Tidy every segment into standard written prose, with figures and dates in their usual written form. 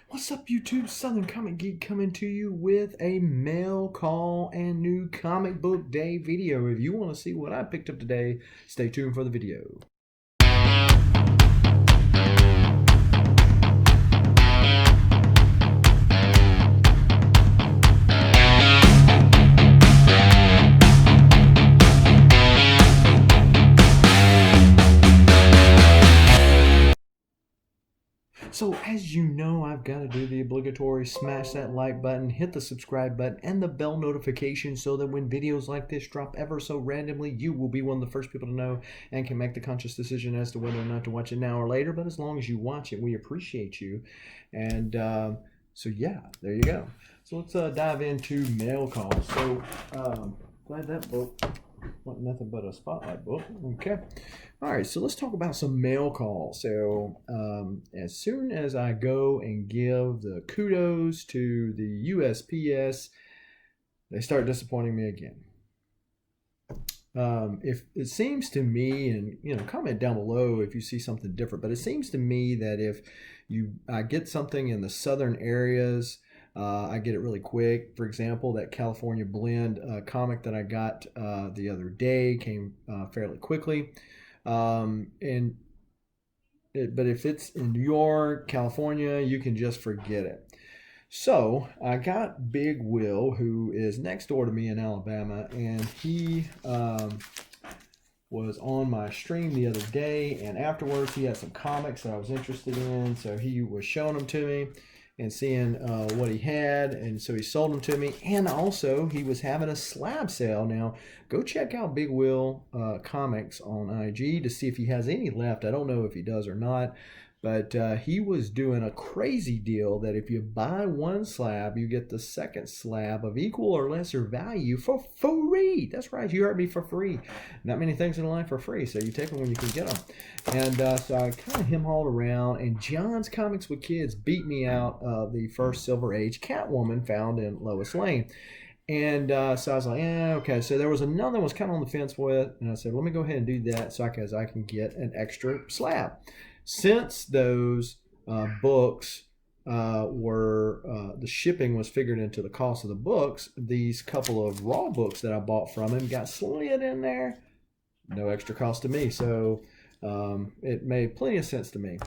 What's up, YouTube? Southern Comic Geek coming to you with a mail call and new comic book day video. If you want to see what I picked up today, stay tuned for the video. So as you know, I've got to do the obligatory smash that like button, hit the subscribe button, and the bell notification so that when videos like this drop ever so randomly, you will be one of the first people to know and can make the conscious decision as to whether or not to watch it now or later. But as long as you watch it, we appreciate you. And so yeah, there you go. So let's dive into mail calls. So glad that book wasn't nothing but a spotlight book. Okay. All right, so let's talk about some mail calls. So as soon as I go and give the kudos to the USPS, they start disappointing me again. If it seems to me, and comment down below if you see something different, but it seems to me that if I get something in the southern areas, I get it really quick. For example, that California Blend comic that I got the other day came fairly quickly. But if it's in New York, California, you can just forget it. So I got Big Will, who is next door to me in Alabama, and he was on my stream the other day, and afterwards he had some comics that I was interested in, so he was showing them to me and seeing what he had, and so he sold them to me. And also he was having a slab sale. Now go check out Big Will Comics on IG to see if he has any left. I don't know if he does or not, but he was doing a crazy deal that if you buy one slab, you get the second slab of equal or lesser value for free. That's right, you heard me, for free. Not many things in life for free, so you take them when you can get them. And so I kind of hem-hauled around, and John's Comics with Kids beat me out of the first Silver Age Catwoman found in Lois Lane. And so I was like, okay. So there was another one I was kind of on the fence with, and I said, let me go ahead and do that so I can get an extra slab. Since those books the shipping was figured into the cost of the books, these couple of raw books that I bought from him got slid in there. No extra cost to me. So it made plenty of sense to me.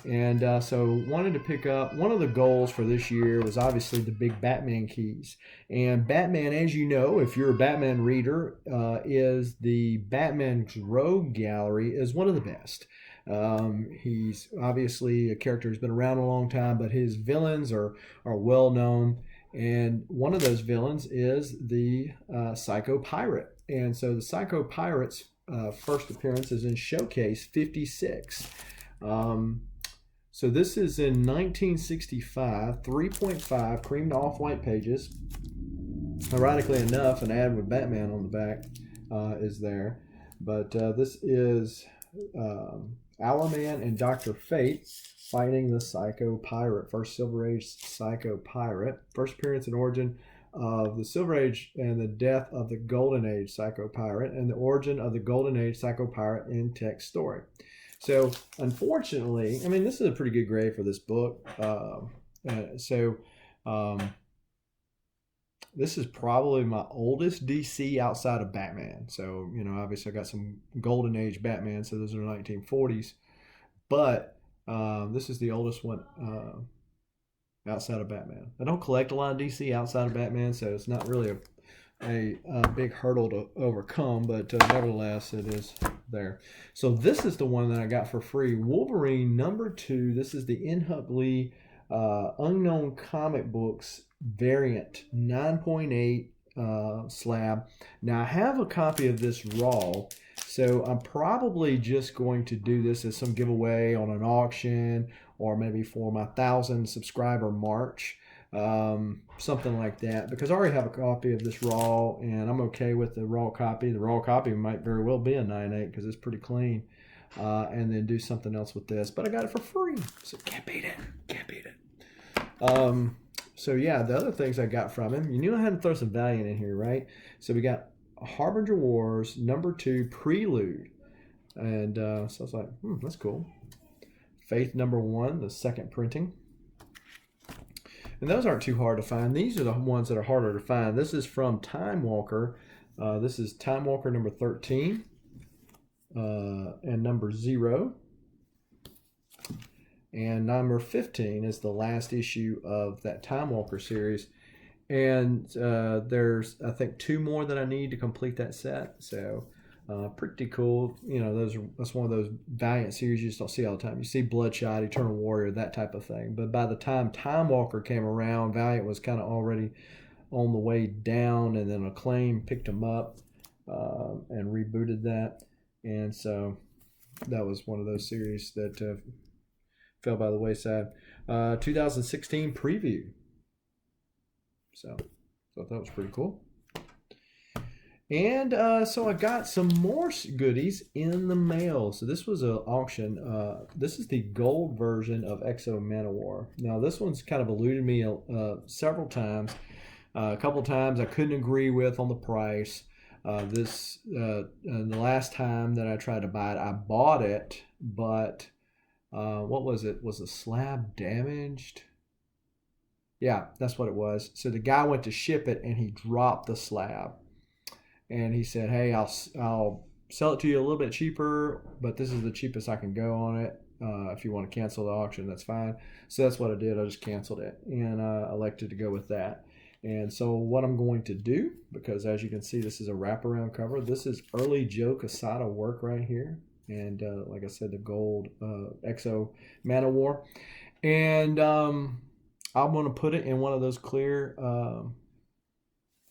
And so wanted to pick up, one of the goals for this year was obviously the big Batman keys. And Batman, as you know, if you're a Batman reader, is the Batman's Rogue Gallery is one of the best. He's obviously a character who's been around a long time, but his villains are well known. And one of those villains is the Psycho Pirate. And so the Psycho Pirate's first appearance is in Showcase 56. So this is in 1965, 3.5, creamed off-white pages. Ironically enough, an ad with Batman on the back is there. But this is Hourman and Dr. Fate fighting the Psycho Pirate, first Silver Age Psycho Pirate, first appearance and origin of the Silver Age and the death of the Golden Age Psycho Pirate, and the origin of the Golden Age Psycho Pirate in text story. So unfortunately, I mean, this is a pretty good grade for this book. This is probably my oldest DC outside of Batman. So, obviously I got some Golden Age Batman, so those are the 1940s. But this is the oldest one outside of Batman. I don't collect a lot of DC outside of Batman, so it's not really a big hurdle to overcome, but nevertheless, it is there. So this is the one that I got for free. Wolverine #2. This is the N. Lee Unknown Comic Books variant 9.8 slab. Now I have a copy of this raw, so I'm probably just going to do this as some giveaway on an auction, or maybe for my 1,000 subscriber march, something like that, because I already have a copy of this raw and I'm okay with the raw copy. The raw copy might very well be a 9.8 because it's pretty clean, and then do something else with this, but I got it for free, so can't beat it. So yeah, the other things I got from him, you knew I had to throw some Valiant in here, right? So we got Harbinger Wars #2 Prelude, and so I was like, that's cool. Faith #1, the second printing. And those aren't too hard to find. These are the ones that are harder to find. This is from Time Walker. This is Time Walker number 13 and number 0. And number 15 is the last issue of that Time Walker series. And there's, I think, 2 more that I need to complete that set. So pretty cool. You know, that's one of those Valiant series you just don't see all the time. You see Bloodshot, Eternal Warrior, that type of thing. But by the time Time Walker came around, Valiant was kind of already on the way down, and then Acclaim picked them up and rebooted that. And so that was one of those series that fell by the wayside. 2016 preview. So thought that was pretty cool. And so I got some more goodies in the mail. So this was an auction. This is the gold version of Exo Manowar. Now this one's kind of eluded me several times. A couple of times I couldn't agree with on the price. The last time that I tried to buy it, I bought it, but what was it? Was the slab damaged? Yeah, that's what it was. So the guy went to ship it and he dropped the slab. And he said, hey, I'll sell it to you a little bit cheaper, but this is the cheapest I can go on it. If you want to cancel the auction, that's fine. So that's what I did. I just canceled it and elected to go with that. And so what I'm going to do, because as you can see, this is a wraparound cover. This is early Joe Quesada work right here. And like I said, the gold Exo Manowar. And I'm going to put it in one of those clear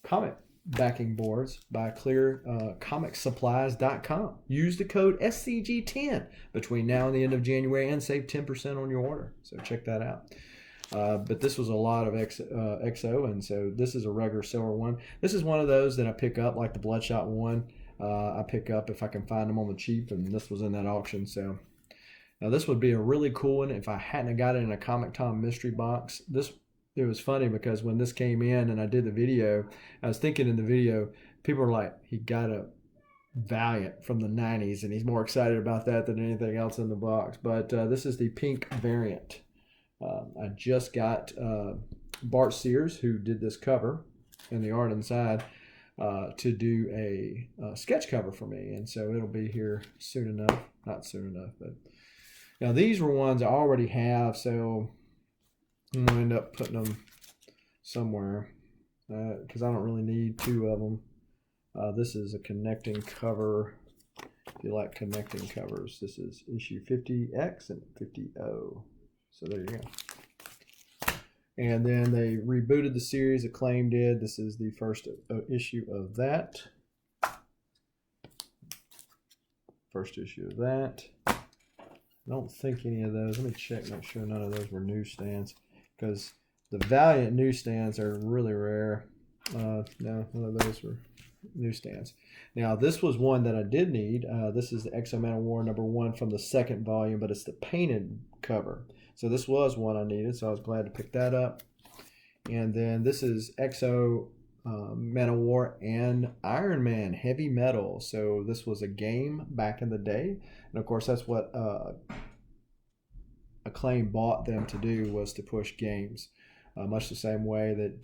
comic backing boards by clearcomicsupplies.com. Use the code SCG10 between now and the end of January and save 10% on your order. So check that out. But this was a lot of XO, and so this is a regular silver one. This is one of those that I pick up, like the Bloodshot one. I pick up if I can find them on the cheap, and this was in that auction. So now this would be a really cool one if I hadn't got it in a Comic Tom mystery box. It was funny because when this came in and I did the video, I was thinking in the video, people were like, he got a Valiant from the 90s, and he's more excited about that than anything else in the box. But this is the pink variant. I just got Bart Sears, who did this cover and the art inside, to do a sketch cover for me. And so it'll be here soon enough. Not soon enough, but now these were ones I already have, so I'm going to end up putting them somewhere because I don't really need 2 of them. This is a connecting cover. If you like connecting covers, this is issue 50X and 50O. So there you go. And then they rebooted the series. Acclaim did. This is the first issue of that. First issue of that. I don't think any of those. Let me check, make sure none of those were newsstands, because the Valiant newsstands are really rare. No, none of those were newsstands. Now, this was one that I did need. This is the Exo Manowar number 1 from the 2nd volume, but it's the painted cover. So this was one I needed, so I was glad to pick that up. And then this is Exo Manowar and Iron Man Heavy Metal. So this was a game back in the day. And of course, that's what Acclaim bought them to do, was to push games. Much the same way that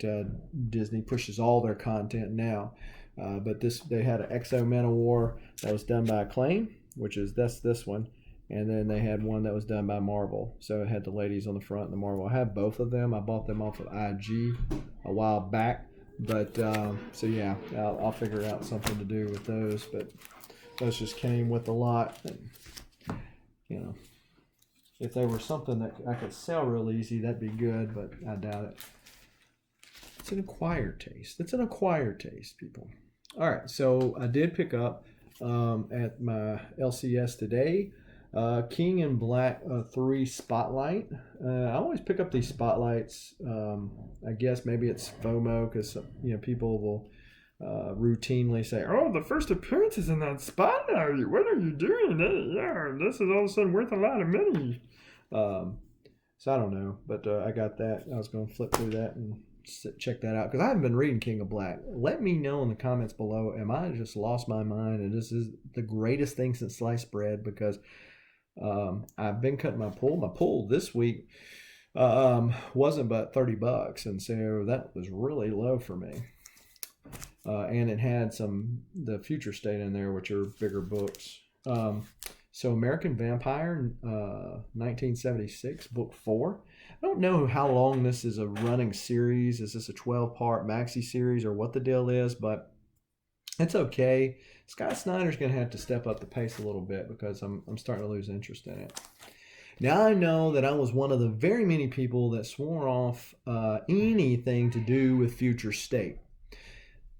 Disney pushes all their content now. But they had an Exo Manowar that was done by Acclaim, which is this one. And then they had one that was done by Marvel. So it had the ladies on the front and the Marvel. I have both of them. I bought them off of IG a while back. But, so yeah, I'll figure out something to do with those. But those just came with a lot. And, you know, if they were something that I could sell real easy, that'd be good. But I doubt it. It's an acquired taste. It's an acquired taste, people. All right, so I did pick up at my LCS today, King in Black 3 Spotlight. I always pick up these spotlights. I guess maybe it's FOMO because people will routinely say, "Oh, the first appearance is in that spotlight. What are you doing? Yeah, this is all of a sudden worth a lot of money." So I don't know, but I got that. I was going to flip through that and check that out because I haven't been reading King of Black. Let me know in the comments below. Am I just lost my mind and this is the greatest thing since sliced bread? Because I've been cutting my pull. My pull this week wasn't but $30, and so that was really low for me. And it had the future state in there, which are bigger books. So American Vampire, 1976, book 4. I don't know how long this is a running series. Is this a 12-part maxi series or what the deal is, but it's okay. Scott Snyder's going to have to step up the pace a little bit because I'm starting to lose interest in it. Now I know that I was one of the very many people that swore off anything to do with future state.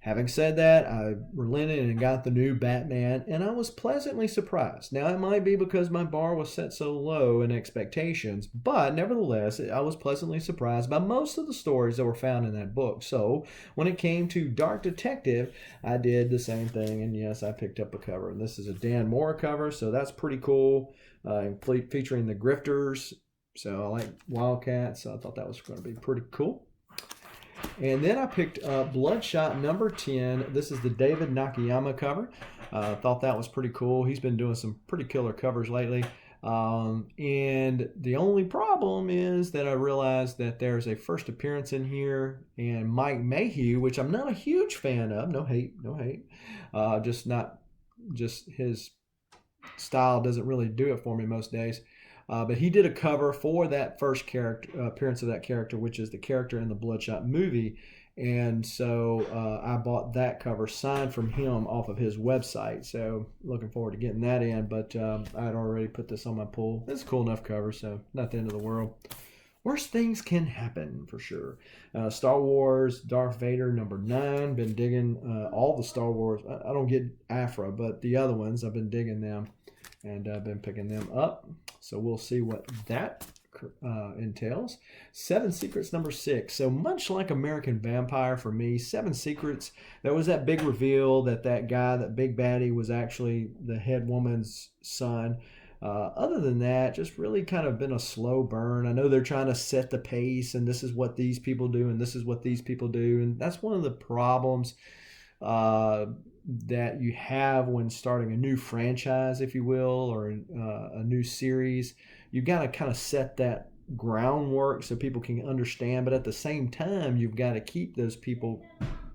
Having said that, I relented and got the new Batman, and I was pleasantly surprised. Now, it might be because my bar was set so low in expectations, but nevertheless, I was pleasantly surprised by most of the stories that were found in that book. So, when it came to Dark Detective, I did the same thing, and yes, I picked up a cover. And this is a Dan Mora cover, so that's pretty cool, featuring the Grifters. So, I like Wildcats, so I thought that was going to be pretty cool. And then I picked up Bloodshot number 10. This is the David Nakayama cover. Thought that was pretty cool. He's been doing some pretty killer covers lately. And the only problem is that I realized that there's a first appearance in here, and Mike Mayhew, which I'm not a huge fan of. No hate. Just his style doesn't really do it for me most days. But he did a cover for that first character appearance of that character, which is the character in the Bloodshot movie. And so I bought that cover signed from him off of his website. So looking forward to getting that in. But I'd already put this on my pull. It's a cool enough cover, so not the end of the world. Worse things can happen, for sure. Star Wars, Darth Vader, number 9. Been digging all the Star Wars. I don't get Afra, but the other ones, I've been digging them. And I've been picking them up. So we'll see what that entails. 7 Secrets, number 6. So much like American Vampire for me, 7 Secrets, there was that big reveal that guy, that big baddie, was actually the head woman's son. Other than that, just really kind of been a slow burn. I know they're trying to set the pace, and this is what these people do, and this is what these people do. And that's one of the problems that you have when starting a new franchise, if you will, or a new series. You've got to kind of set that groundwork so people can understand, but at the same time, you've got to keep those people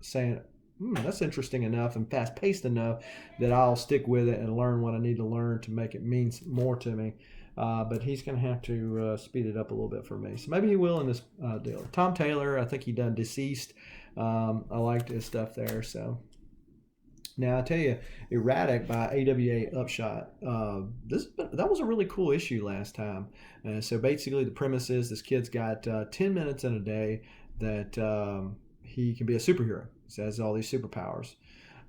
saying, that's interesting enough and fast-paced enough that I'll stick with it and learn what I need to learn to make it mean more to me. But he's going to have to speed it up a little bit for me. So maybe he will in this deal. Tom Taylor, I think he done Deceased. I liked his stuff there, so... Now, I tell you, Erratic by AWA Upshot. That was a really cool issue last time. So basically, the premise is this kid's got 10 minutes in a day that he can be a superhero. He has all these superpowers.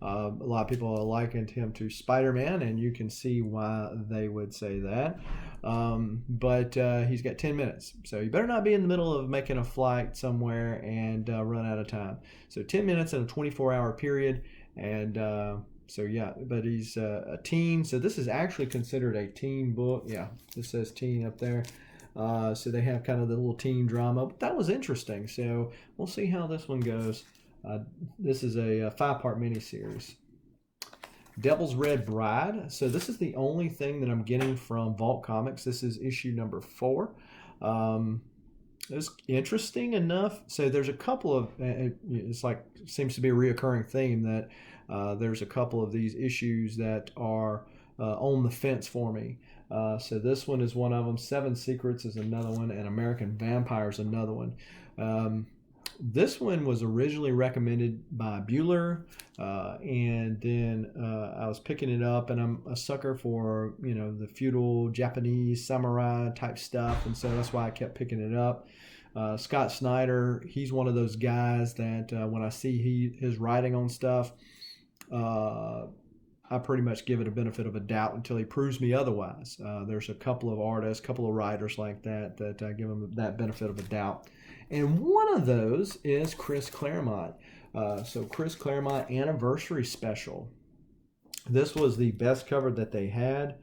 A lot of people likened him to Spider-Man, and you can see why they would say that. But he's got 10 minutes. So you better not be in the middle of making a flight somewhere and run out of time. So 10 minutes in a 24-hour period. And so, yeah, but he's a teen. So this is actually considered a teen book. Yeah, this says teen up there. So they have kind of the little teen drama. But that was interesting. So we'll see how this one goes. This is a 5-part miniseries. Devil's Red Bride. So this is the only thing that I'm getting from Vault Comics. This is issue number 4. It's interesting enough. So there's a couple of, it's like, seems to be a reoccurring theme that there's a couple of these issues that are on the fence for me. So this one is one of them. 7 Secrets is another one, and American Vampire is another one. This one was originally recommended by Bueller, and then I was picking it up, and I'm a sucker for, the feudal Japanese samurai type stuff, and so that's why I kept picking it up. Scott Snyder, he's one of those guys that when I see his writing on stuff, I pretty much give it a benefit of a doubt until he proves me otherwise. There's a couple of artists, a couple of writers like that I give them that benefit of a doubt. And one of those is Chris Claremont. So Chris Claremont Anniversary Special. This was the best cover that they had.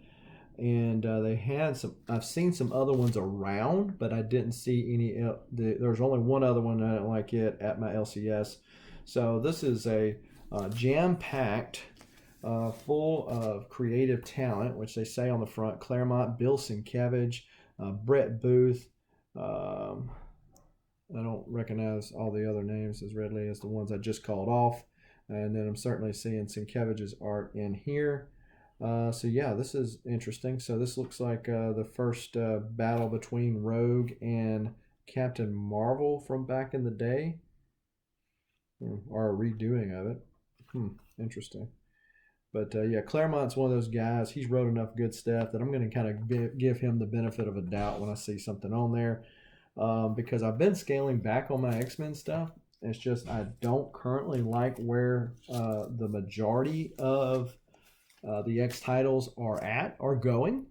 And they had some, I've seen some other ones around, but I didn't see any. There's only one other one, and I don't like it at my LCS. So this is a jam-packed, full of creative talent, which they say on the front. Claremont, Bill Sienkiewicz, Brett Booth, Um, I don't recognize all the other names as readily as the ones I just called off. And then I'm certainly seeing Sienkiewicz's art in here. So yeah, this is interesting. So this looks like the first battle between Rogue and Captain Marvel from back in the day, or a redoing of it. Interesting. But yeah, Claremont's one of those guys. He's wrote enough good stuff that I'm going to kind of give him the benefit of a doubt when I see something on there, because I've been scaling back on my X-Men stuff. It's just I don't currently like where the majority of the X titles are going.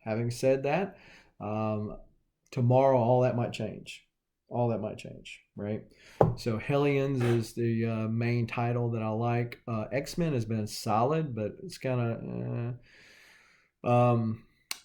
Having said that, tomorrow all that might change. All that might change, right? So Hellions is the main title that I like. X-Men has been solid, but it's kind of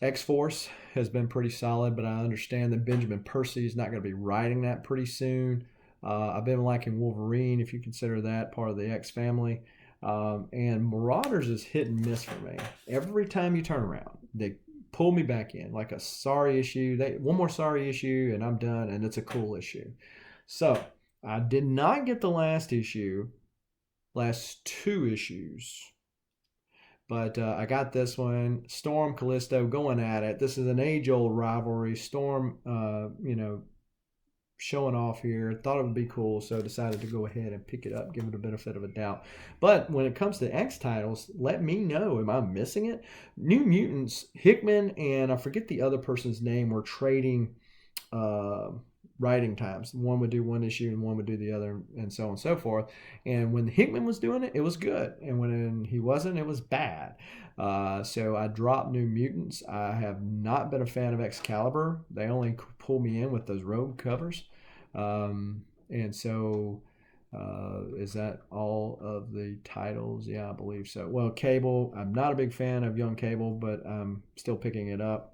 X-Force has been pretty solid, but I understand that Benjamin Percy is not going to be writing that pretty soon. I've been liking Wolverine, if you consider that part of the X family. And Marauders is hit and miss for me. Every time you turn around, they pull me back in like a sorry issue. One more sorry issue and I'm done, and it's a cool issue. So I did not get the last two issues, but I got this one. Storm, Callisto going at it. This is an age-old rivalry. Storm, showing off here. Thought it would be cool, so decided to go ahead and pick it up, give it a benefit of a doubt. But when it comes to X titles, let me know. Am I missing it? New Mutants, Hickman, and I forget the other person's name, were trading writing times. One would do one issue and one would do the other, and so on and so forth. And when Hickman was doing it, it was good. And when he wasn't, it was bad. So I dropped New Mutants. I have not been a fan of Excalibur. They only pull me in with those Rogue covers. And so is that all of the titles? Yeah, I believe so. Well, Cable, I'm not a big fan of Young Cable, but I'm still picking it up.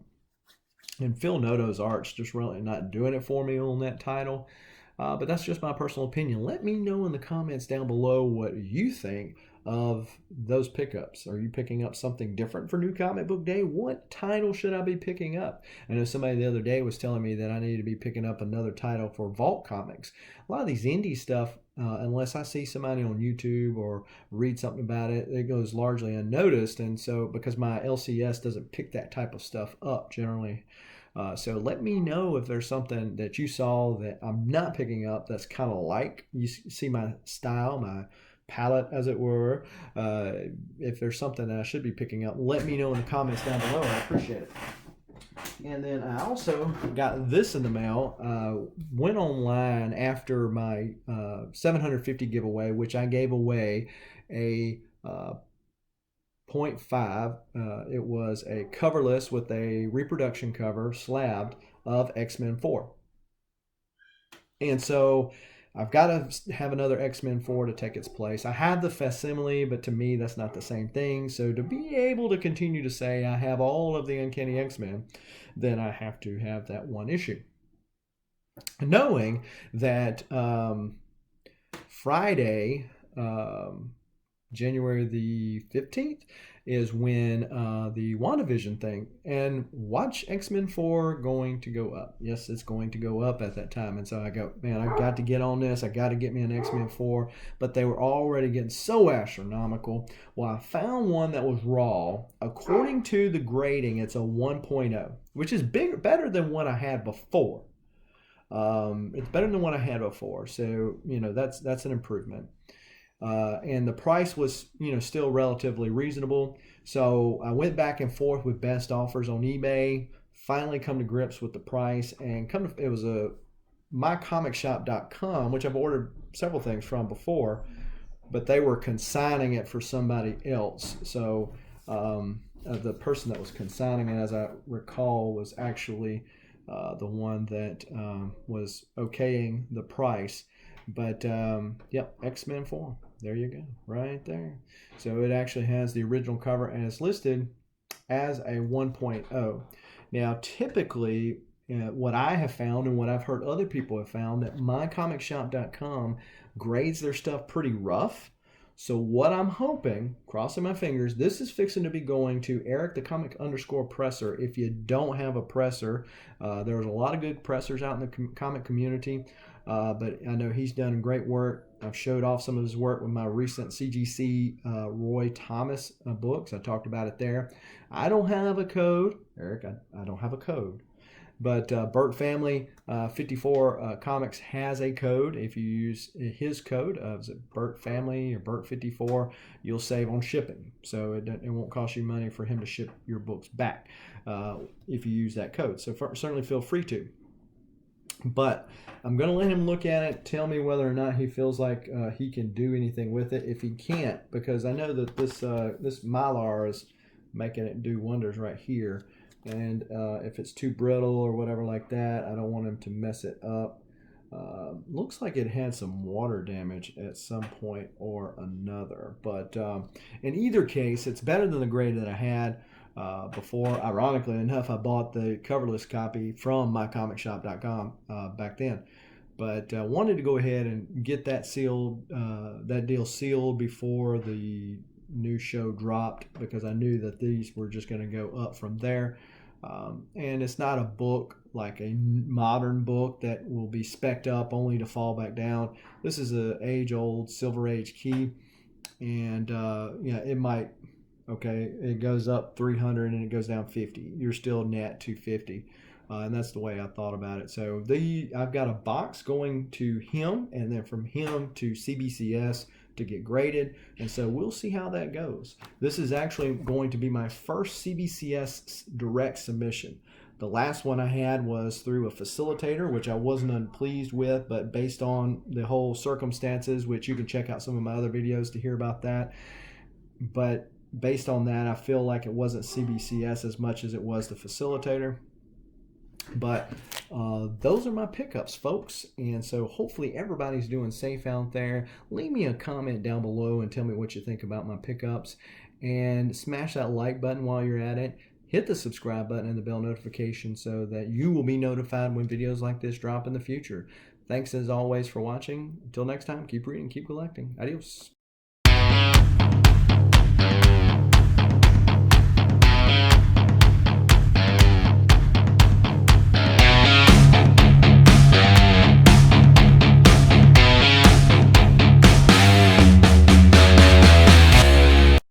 And Phil Noto's art's just really not doing it for me on that title. But that's just my personal opinion. Let me know in the comments down below what you think of those pickups. Are you picking up something different for New Comic Book Day? What title should I be picking up? I know somebody the other day was telling me that I need to be picking up another title for Vault Comics. A lot of these indie stuff, unless I see somebody on YouTube or read something about it, it goes largely unnoticed. And so because my LCS doesn't pick that type of stuff up generally. So let me know if there's something that you saw that I'm not picking up that's kind of like, you see my style, my palette as it were. If there's something that I should be picking up, let me know in the comments down below. I appreciate it. And then I also got this in the mail. Went online after my 750 giveaway, which I gave away a 0.5. It was a cover list with a reproduction cover slabbed of X-Men 4. And so I've got to have another X-Men 4 to take its place. I have the facsimile, but to me that's not the same thing. So to be able to continue to say I have all of the Uncanny X-Men, then I have to have that one issue. Knowing that Friday, January the 15th, is when the WandaVision thing, and watch X-Men 4 going to go up. Yes, it's going to go up at that time. And so I go, man, I got to get on this. I got to get me an X-Men 4. But they were already getting so astronomical. Well, I found one that was raw. According to the grading, it's a 1.0, which is better than what I had before. It's better than what I had before. So, that's an improvement. And the price was, still relatively reasonable. So I went back and forth with best offers on eBay, finally come to grips with the price, and it was a mycomicshop.com, which I've ordered several things from before, but they were consigning it for somebody else. So the person that was consigning it, as I recall, was actually the one that was okaying the price. But yep, X-Men 4. There you go, right there. So it actually has the original cover and it's listed as a 1.0. Now, typically, what I have found and what I've heard other people have found, that mycomicshop.com grades their stuff pretty rough. So what I'm hoping, crossing my fingers, this is fixing to be going to Eric the Comic_presser. If you don't have a presser, there's a lot of good pressers out in the comic community, but I know he's done great work. I've showed off some of his work with my recent CGC Roy Thomas books. I talked about it there. I don't have a code, Eric. I don't have a code. But Burt Family 54 Comics has a code. If you use his code, is it Burt Family or Burt 54, you'll save on shipping. So it won't cost you money for him to ship your books back if you use that code. So certainly feel free to. But I'm going to let him look at it, tell me whether or not he feels like he can do anything with it. If he can't, because I know that this Mylar is making it do wonders right here. And if it's too brittle or whatever like that, I don't want him to mess it up. Looks like it had some water damage at some point or another. But in either case, it's better than the grade that I had before. Ironically enough, I bought the coverless copy from mycomicshop.com back then. But wanted to go ahead and get that sealed, that deal sealed before the new show dropped, because I knew that these were just going to go up from there. And it's not a book like a modern book that will be spec'd up only to fall back down. This is an age-old Silver Age key, and it might, okay, it goes up 300 and it goes down 50. You're still net 250. And that's the way I thought about it. So I've got a box going to him, and then from him to CBCS to get graded, and so we'll see how that goes. This is actually going to be my first CBCS direct submission. The last one I had was through a facilitator, which I wasn't unpleased with, but based on the whole circumstances, which you can check out some of my other videos to hear about that, but based on that, I feel like it wasn't CBCS as much as it was the facilitator. But those are my pickups, folks, and so hopefully everybody's doing safe out there. Leave me a comment down below and tell me what you think about my pickups, and smash that like button while you're at it. Hit the subscribe button and the bell notification so that you will be notified when videos like this drop in the future. Thanks as always for watching. Until next time, keep reading, keep collecting. Adios.